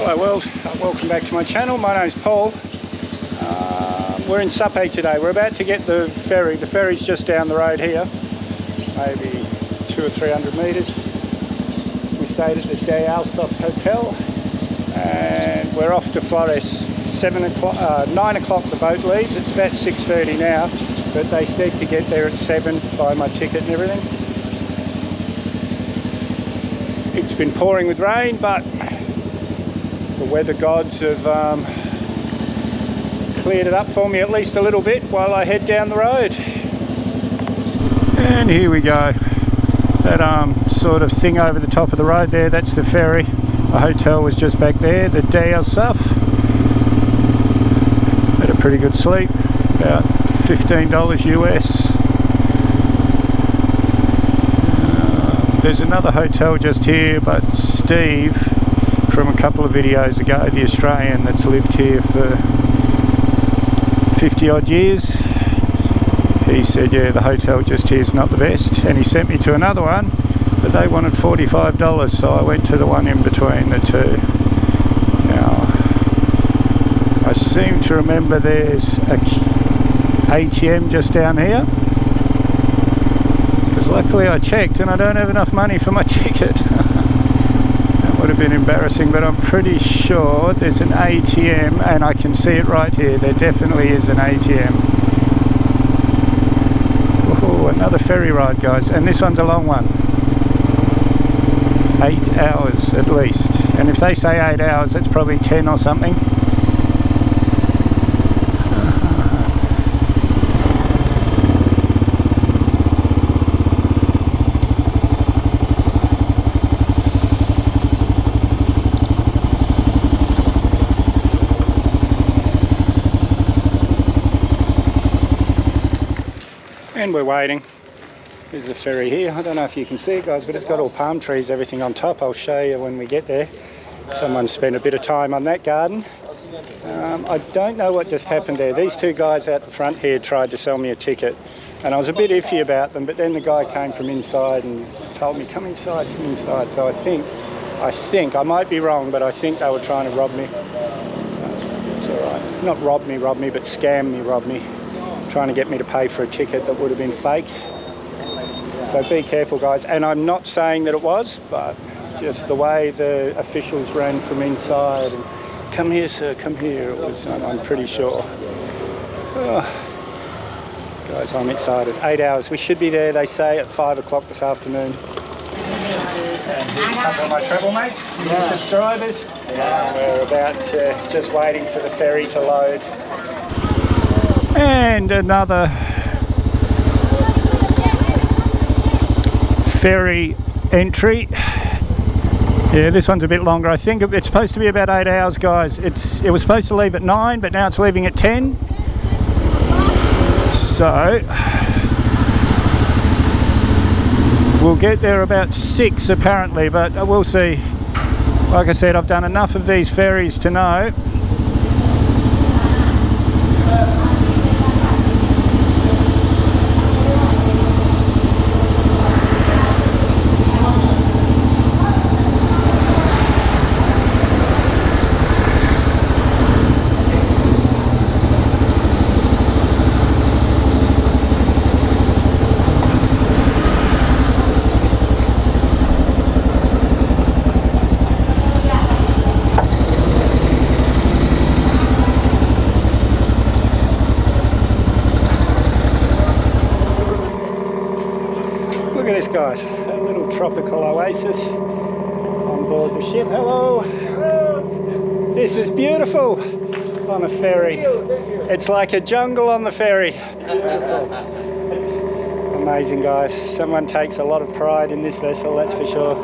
Hello world, welcome back to my channel. My name's Paul. We're in Sape today. We're about to get the ferry. The ferry's just down the road here, maybe 200 or 300 metres. We stayed at the Island of Flores hotel and we're off to Flores. 9 o'clock the boat leaves. It's about 6:30 now, but they said to get there at 7, buy my ticket and everything. It's been pouring with rain, but the weather gods have cleared it up for me at least a little bit while I head down the road. And here we go. That sort of thing over the top of the road there, that's the ferry. The hotel was just back there, the Island. Had a pretty good sleep, about $15 US. There's another hotel just here, but Steve from a couple of videos ago, the Australian that's lived here for 50 odd years, he said yeah, the hotel just here is not the best, and he sent me to another one, but they wanted $45, so I went to the one in between the two. Now I seem to remember there's a ATM just down here, because luckily I checked and I don't have enough money for my ticket. Would have been embarrassing, but I'm pretty sure there's an ATM, and I can see it right here. There definitely is an ATM. Oh, another ferry ride, guys, and this one's a long one. 8 hours at least, and if they say 8 hours, that's probably 10 or something. And we're waiting. There's the ferry here. I don't know if you can see it, guys, but it's got all palm trees, everything on top. I'll show you when we get there. Someone spent a bit of time on that garden. I don't know what just happened there. These two guys out the front here tried to sell me a ticket, and I was a bit iffy about them, but then the guy came from inside and told me, come inside, come inside. So I think, I might be wrong, but I think they were trying to rob me. It's all right. Not rob me, but scam me, rob me. Trying to get me to pay for a ticket that would have been fake. So be careful, guys. And I'm not saying that it was, but just the way the officials ran from inside and come here sir, come here, it was, I'm pretty sure. Oh, guys, I'm excited. 8 hours. We should be there, they say, at 5 o'clock this afternoon. And here's a couple of my travel mates, new subscribers. Yeah. We're about just waiting for the ferry to load. And another ferry entry. Yeah, this one's a bit longer. I think it's supposed to be about 8 hours, guys. It was supposed to leave at 9, but now it's leaving at 10. So we'll get there about 6 apparently, but we'll see. Like I said, I've done enough of these ferries to know. Look at this, guys, a little tropical oasis on board the ship. Hello! Hello! This is beautiful on a ferry. It's like a jungle on the ferry. Amazing, guys. Someone takes a lot of pride in this vessel, that's for sure.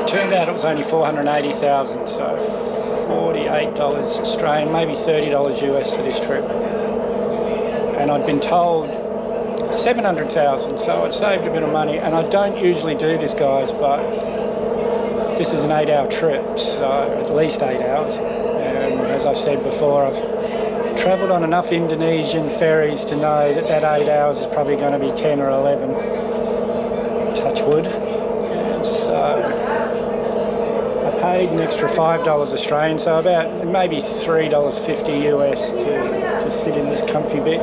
Turned out it was only 480,000, so $48 Australian, maybe $30 US for this trip. And I'd been told 700,000, so I'd saved a bit of money. And I don't usually do this, guys, but this is an 8-hour trip, so at least 8 hours. And as I've said before, I've travelled on enough Indonesian ferries to know that that 8 hours is probably going to be 10 or 11. Touch wood. And so paid an extra $5 Australian, so about maybe $3.50 US to sit in this comfy bit.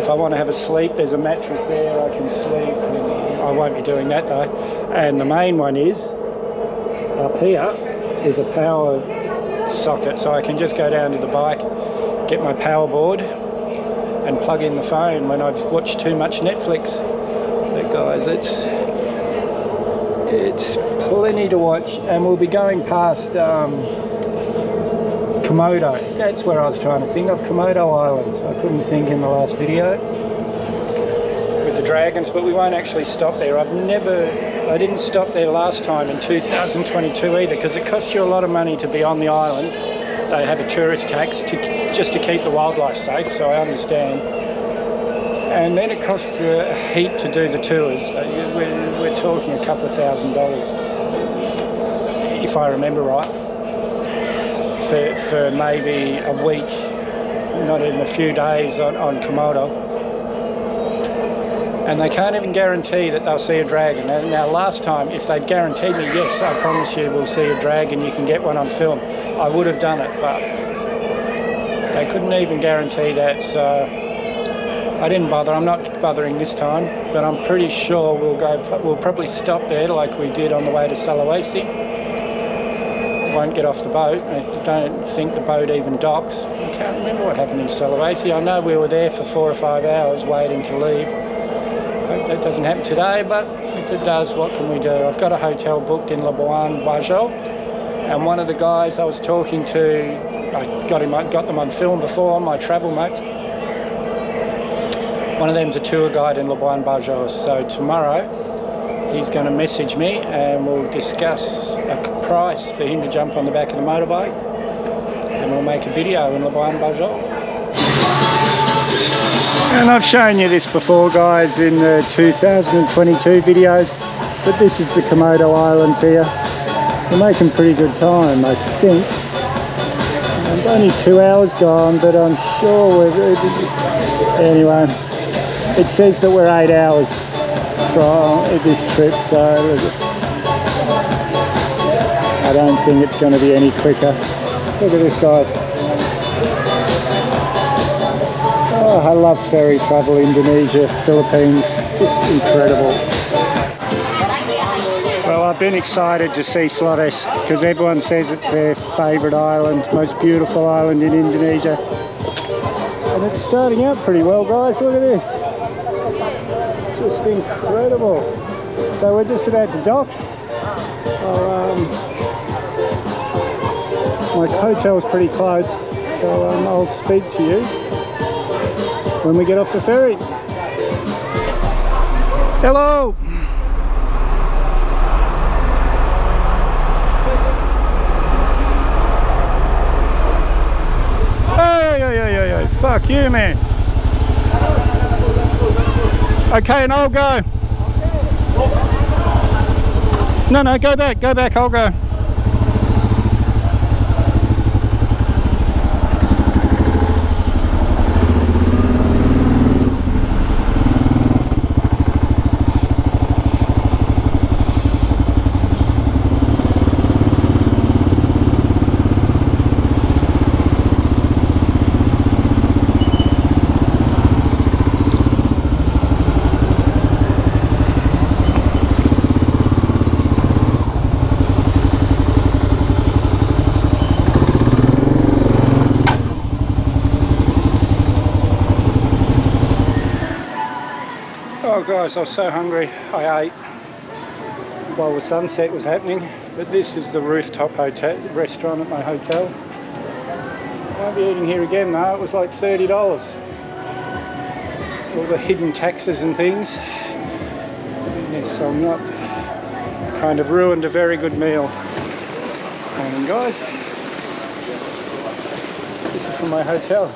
If I want to have a sleep, there's a mattress there, I can sleep. I won't be doing that though. And the main one is, up here, is a power socket, so I can just go down to the bike, get my power board and plug in the phone when I've watched too much Netflix. But guys, it's plenty to watch, and we'll be going past Komodo. That's where I was trying to think of, Komodo Islands. I couldn't think in the last video with the dragons, but we won't actually stop there. I didn't stop there last time in 2022 either, because it costs you a lot of money to be on the island. They have a tourist tax just to keep the wildlife safe, so I understand. And then it costs you a heap to do the tours. We're talking a couple of $1,000, if I remember right, for maybe a week, not even a few days on Komodo. And they can't even guarantee that they'll see a dragon. Now last time, if they'd guaranteed me, yes, I promise you we'll see a dragon, you can get one on film, I would have done it, but they couldn't even guarantee that, so I didn't bother. I'm not bothering this time, but I'm pretty sure we'll probably stop there like we did on the way to Sulawesi. Won't get off the boat. I don't think the boat even docks. I can't remember what happened in Sulawesi. I know we were there for 4 or 5 hours waiting to leave. Hope that doesn't happen today, but if it does, what can we do? I've got a hotel booked in Labuan, Bajo, and one of the guys I was talking to, I got them on film before, my travel mates. One of them's a tour guide in Labuan, Bajo, so tomorrow he's going to message me and we'll discuss a price for him to jump on the back of the motorbike, and we'll make a video in Labuan, Bajo. And I've shown you this before, guys, in the 2022 videos, but this is the Komodo Islands here. We're making pretty good time, I think. It's only 2 hours gone, but I'm sure anyway, it says that we're 8 hours from this trip, so I don't think it's going to be any quicker. Look at this, guys. Oh, I love ferry travel, Indonesia, Philippines, just incredible. Well, I've been excited to see Flores because everyone says it's their favourite island, most beautiful island in Indonesia. And it's starting out pretty well, guys. Look at this. Just incredible. So we're just about to dock. My hotel's pretty close, so I'll speak to you when we get off the ferry. Hello! Hey, fuck you, man. Okay, and I'll go. No, go back, I'll go. Oh guys, I was so hungry. I ate while the sunset was happening, but this is the rooftop hotel restaurant at my hotel. I won't be eating here again though. It was like $30. All the hidden taxes and things. Yes, I'm not kind of ruined a very good meal. Morning guys. This is from my hotel.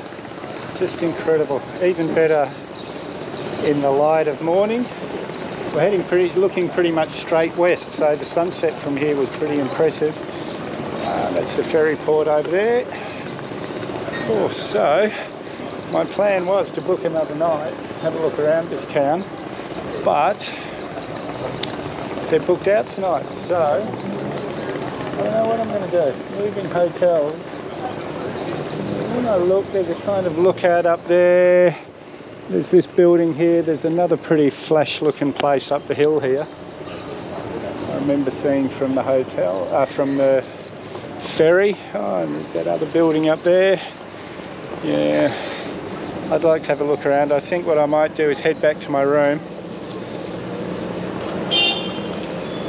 Just incredible. Even better in the light of morning. We're looking pretty much straight west, so the sunset from here was pretty impressive. That's the ferry port over there. Oh, so my plan was to book another night, have a look around this town, but they're booked out tonight, so don't know what I'm going to do. Moving hotels. When I look, there's a kind of lookout up there. There's this building here. There's another pretty flash looking place up the hill here. I remember seeing from the hotel, from the ferry. Oh, and there's that other building up there. Yeah, I'd like to have a look around. I think what I might do is head back to my room,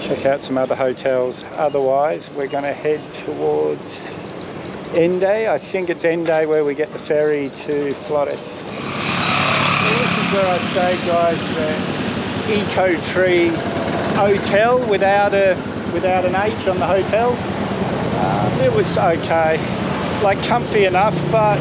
check out some other hotels. Otherwise, we're going to head towards Ende. I think it's Ende where we get the ferry to Flores. So this is where I stayed, guys, the Eco Tree Hotel without an H on the hotel. It was okay, like comfy enough, but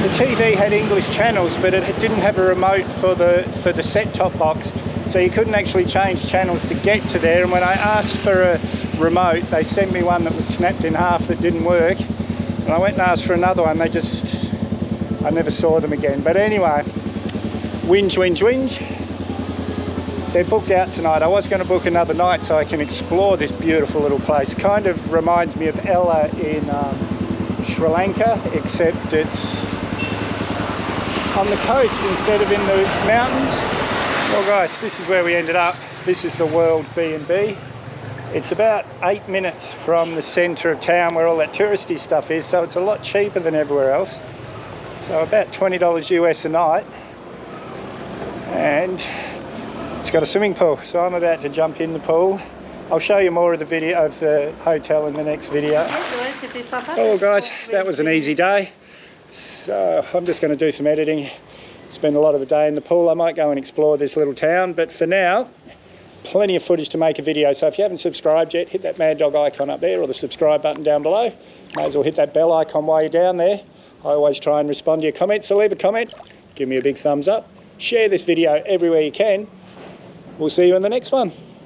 the TV had English channels, but it didn't have a remote for the set-top box, so you couldn't actually change channels to get to there. And when I asked for a remote, they sent me one that was snapped in half that didn't work, and I went and asked for another one. I never saw them again. But anyway, whinge. They're booked out tonight. I was going to book another night so I can explore this beautiful little place. Kind of reminds me of Ella in Sri Lanka, except it's on the coast instead of in the mountains. Well guys, this is where we ended up. This is the World B&B. It's about 8 minutes from the centre of town where all that touristy stuff is, so it's a lot cheaper than everywhere else. So about $20 US a night. And it's got a swimming pool, so I'm about to jump in the pool. I'll show you more of the video of the hotel in the next video. Oh guys, that was an easy day. So I'm just going to do some editing, spend a lot of the day in the pool. I might go and explore this little town, but for now, plenty of footage to make a video. So if you haven't subscribed yet, hit that mad dog icon up there or the subscribe button down below. May as well hit that bell icon while you're down there. I always try and respond to your comments, so leave a comment, give me a big thumbs up, share this video everywhere you can. We'll see you in the next one.